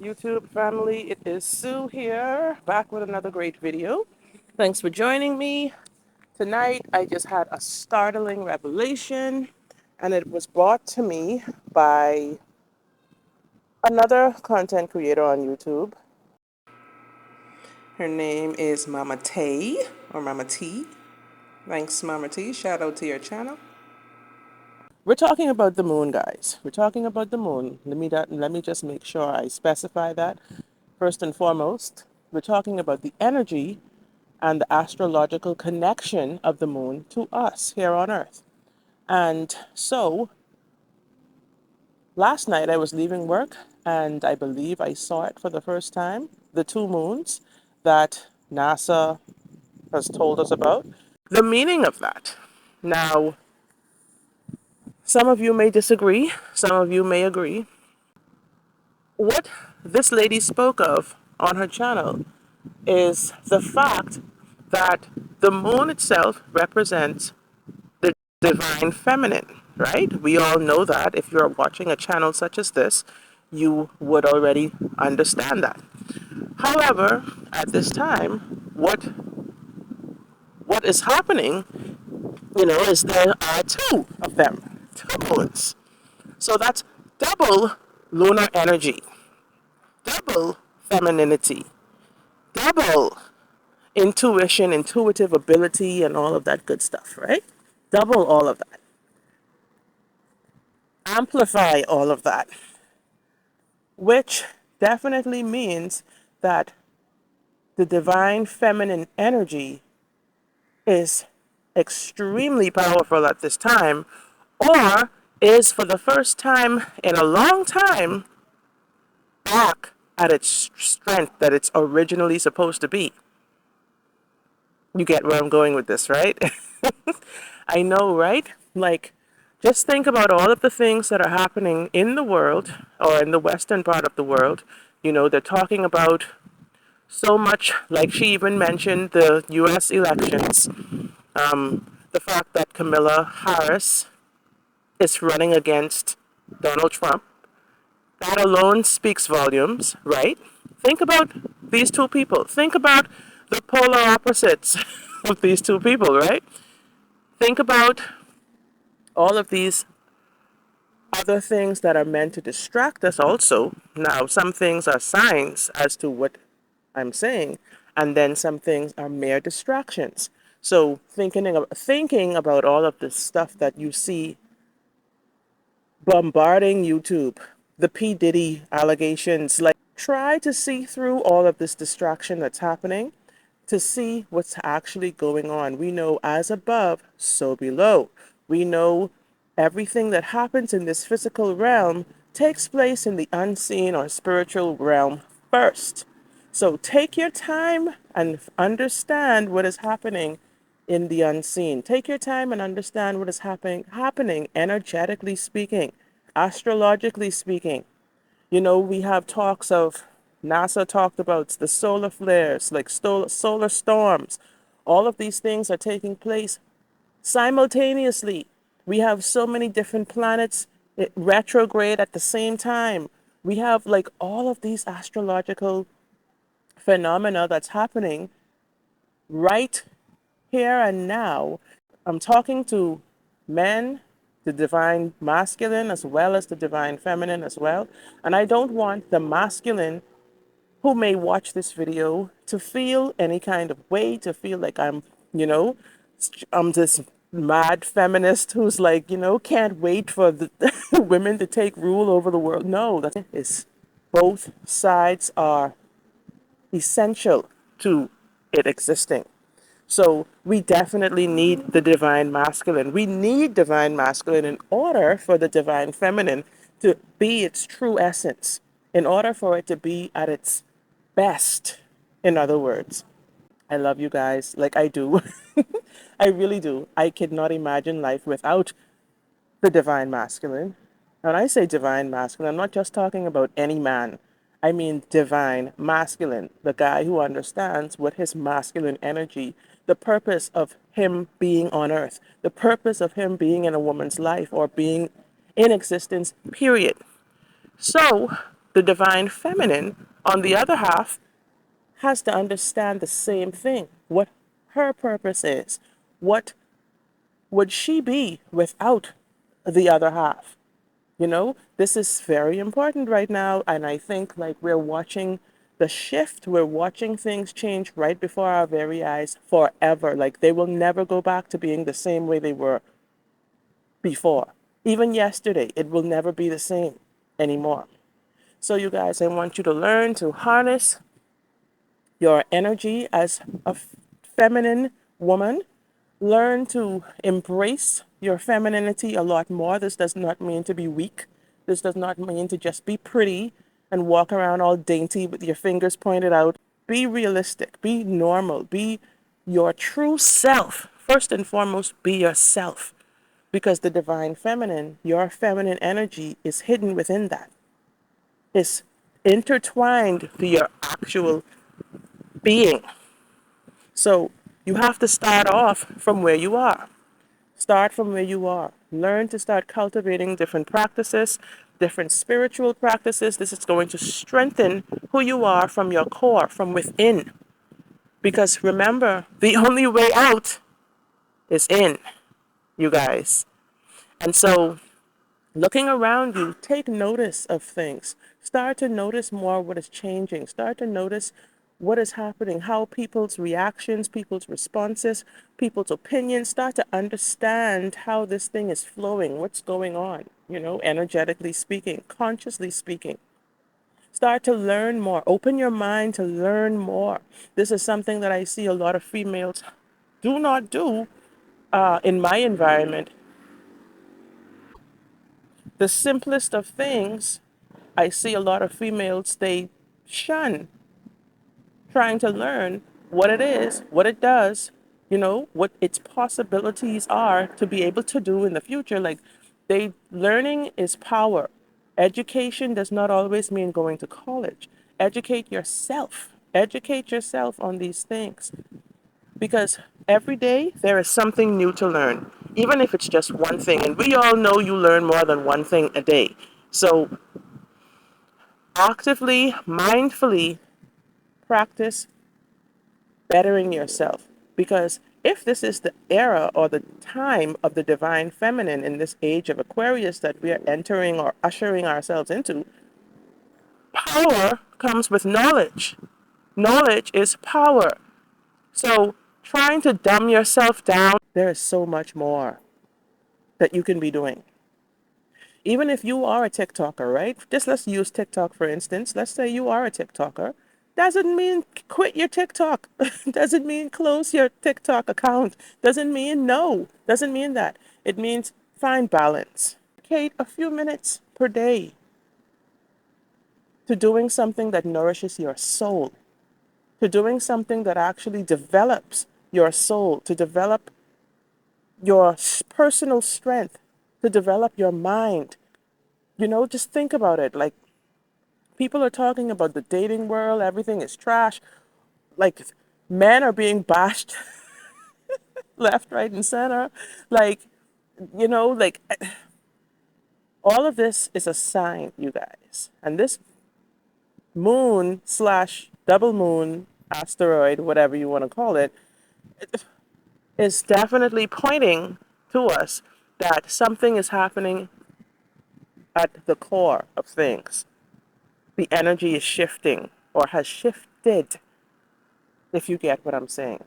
YouTube family? It is Sue here, back with another great video. Thanks for joining me. Tonight, I just had a startling revelation, and it was brought to me by another content creator on YouTube. Her name is Mama Tay, or Mama T. Thanks, Mama T. Shout out to your channel. We're talking about the moon, guys. We're talking about the moon. Let me just make sure I specify that. First and foremost, we're talking about the energy and the astrological connection of the moon to us here on Earth. And so, last night I was leaving work and I believe I saw it for the first time, the two moons that NASA has told us about. The meaning of that. Now, some of you may disagree, some of you may agree. What this lady spoke of on her channel is the fact that the moon itself represents the divine feminine, right? We all know that. If you're watching a channel such as this, you would already understand that. However, at this time, what is happening, is there are two of them, two moons. So that's double lunar energy, double femininity, double intuition, intuitive ability, and all of that good stuff, right? Double all of that. Amplify all of that, which definitely means that the divine feminine energy is extremely powerful at this time, or is for the first time in a long time back at its strength that it's originally supposed to be. You get where I'm going with this, right? I know, right? Like, just think about all of the things that are happening in the world or in the western part of the world. They're talking about so much, like she even mentioned the US elections, the fact that Kamala Harris is running against Donald Trump. That alone speaks volumes, right? Think about these two people. Think about the polar opposites of these two people, right? Think about all of these other things that are meant to distract us also. Now, some things are signs as to what I'm saying, and then some things are mere distractions. So thinking about all of this stuff that you see bombarding YouTube, the P. Diddy allegations, like try to see through all of this distraction that's happening to see what's actually going on. We know as above, so below. We know everything that happens in this physical realm takes place in the unseen or spiritual realm first. So take your time and understand what is happening in the unseen. Take your time and understand what is happening energetically speaking, astrologically speaking. We have talks of NASA talked about the solar flares, like solar storms. All of these things are taking place simultaneously. We have so many different planets retrograde at the same time. We have like all of these astrological phenomena that's happening right here and now. I'm talking to men, the divine masculine as well as the divine feminine as well. And I don't want the masculine who may watch this video to feel any kind of way, to feel like you know, I'm this mad feminist who's like, can't wait for the women to take rule over the world. No, that is both sides are essential to it existing. So we definitely need the divine masculine. We need divine masculine in order for the divine feminine to be its true essence, in order for it to be at its best, in other words. I love you guys like I do. I really do. I could not imagine life without the divine masculine. When I say divine masculine, I'm not just talking about any man. I mean divine masculine, the guy who understands what his masculine energy, the purpose of him being on earth, the purpose of him being in a woman's life or being in existence, period. So, The divine feminine, on the other half, has to understand the same thing, what her purpose is. What would she be without the other half? You know, this is very important right now. And I think like we're watching the shift, we're watching things change right before our very eyes forever. Like they will never go back to being the same way they were before. Even yesterday, it will never be the same anymore. So, you guys, I want you to learn to harness your energy as a feminine woman. Learn to embrace your femininity a lot more. This does not mean to be weak. This does not mean to just be pretty and walk around all dainty with your fingers pointed out. Be realistic, be normal, be your true self. First and foremost, be yourself. Because the divine feminine, your feminine energy, is hidden within that. It's intertwined to your actual being. So you have to start off from where you are. Start from where you are. Learn to start cultivating different practices, different spiritual practices. This is going to strengthen who you are from your core, from within. Because remember, the only way out is in, you guys. And so, looking around you, take notice of things. Start to notice more what is changing. Start to notice what is happening, how people's reactions, people's responses, people's opinions, start to understand how this thing is flowing, what's going on, you know, energetically speaking, consciously speaking. Start to learn more. Open your mind to learn more. This is something that I see a lot of females do not do in my environment. The simplest of things, I see a lot of females, they shun trying to learn what it is, what it does, you know, what its possibilities are to be able to do in the future. Like they learning is power. Education does not always mean going to college. Educate yourself. Educate yourself on these things because every day there is something new to learn, even if it's just one thing. And we all know you learn more than one thing a day. So actively, mindfully practice bettering yourself. Because if this is the era or the time of the divine feminine in this age of Aquarius that we are entering or ushering ourselves into, power comes with knowledge. Knowledge is power. So trying to dumb yourself down, there is so much more that you can be doing. Even if you are a TikToker, right? Just let's use TikTok for instance. Let's say you are a TikToker. Doesn't mean quit your TikTok. Doesn't mean close your TikTok account. Doesn't mean no. Doesn't mean that. It means find balance. Dedicate a few minutes per day to doing something that nourishes your soul, to doing something that actually develops your soul, to develop your personal strength, to develop your mind. You know, just think about it. Like, people are talking about the dating world, everything is trash. Like, men are being bashed left, right, and center. Like, you know, like, all of this is a sign, you guys. And this moon slash double moon asteroid, whatever you want to call it, is definitely pointing to us that something is happening at the core of things. The energy is shifting or has shifted, if you get what I'm saying.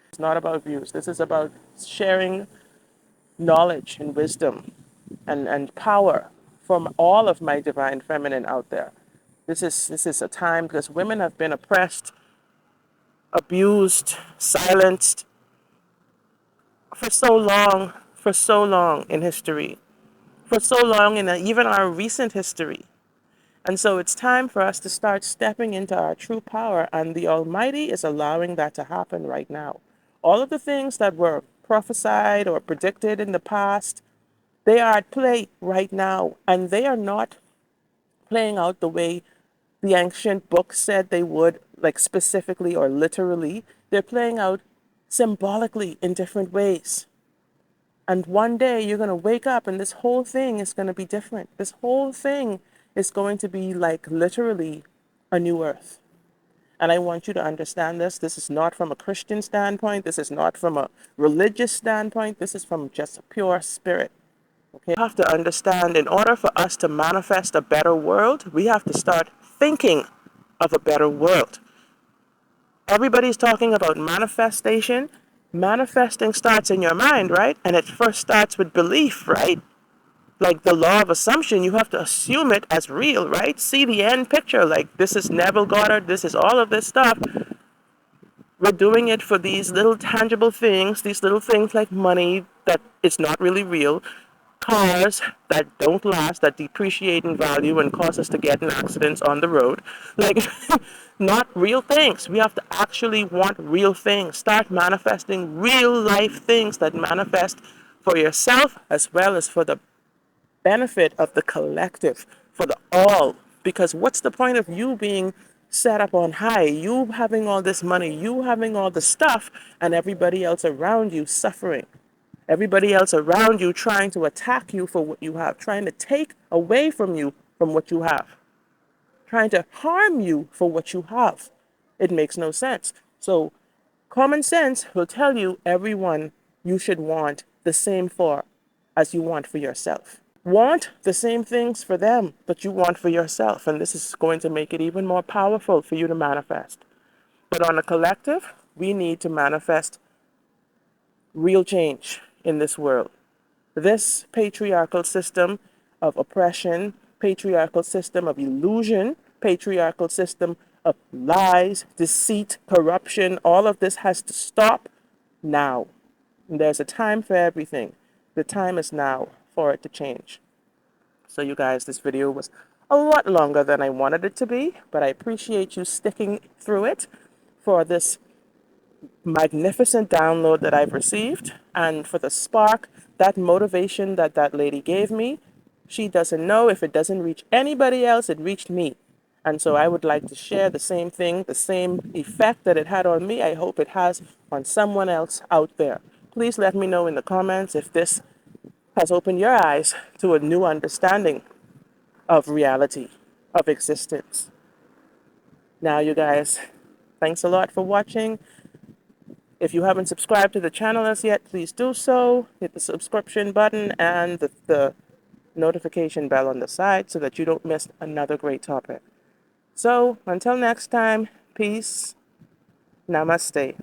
It's not about views. This is about sharing knowledge and wisdom and power from all of my divine feminine out there. This is a time because women have been oppressed, abused, silenced for so long in history, for so long in even our recent history. And so it's time for us to start stepping into our true power, and the Almighty is allowing that to happen right now. All of the things that were prophesied or predicted in the past, they are at play right now, and they are not playing out the way the ancient books said they would, like specifically or literally. They're playing out symbolically in different ways. And one day you're going to wake up and this whole thing is going to be different. This whole thing It's going to be like literally a new earth. And I want you to understand this. This is not from a Christian standpoint. This is not from a religious standpoint. This is from just a pure spirit. Okay. You have to understand, in order for us to manifest a better world, we have to start thinking of a better world. Everybody's talking about manifestation. Manifesting starts in your mind, right? And it first starts with belief, right? Like the law of assumption, you have to assume it as real, right? See the end picture. Like, this is Neville Goddard, this is all of this stuff. We're doing it for these little tangible things, these little things like money that is not really real, cars that don't last, that depreciate in value and cause us to get in accidents on the road. Like, not real things. We have to actually want real things. Start manifesting real life things that manifest for yourself as well as for the benefit of the collective, for the all. Because what's the point of you being set up on high, you having all this money, you having all the stuff, and everybody else around you suffering? Everybody else around you trying to attack you for what you have, trying to take away from you from what you have, trying to harm you for what you have. It makes no sense. So, common sense will tell you everyone you should want the same for as you want for yourself. Want the same things for them that you want for yourself. And this is going to make it even more powerful for you to manifest. But on a collective, we need to manifest real change in this world. This patriarchal system of oppression, patriarchal system of illusion, patriarchal system of lies, deceit, corruption, all of this has to stop now. And there's a time for everything. The time is now for it to change. So you guys, this video was a lot longer than I wanted it to be, but I appreciate you sticking through it for this magnificent download that I've received and for the spark, that motivation that that lady gave me. She doesn't know, if it doesn't reach anybody else, it reached me. And so I would like to share the same thing, the same effect that it had on me. I hope it has on someone else out there. Please let me know in the comments if this has opened your eyes to a new understanding of reality, of existence. Now, you guys, thanks a lot for watching. If you haven't subscribed to the channel as yet, please do so. Hit the subscription button and the notification bell on the side so that you don't miss another great topic. So, until next time, peace, namaste.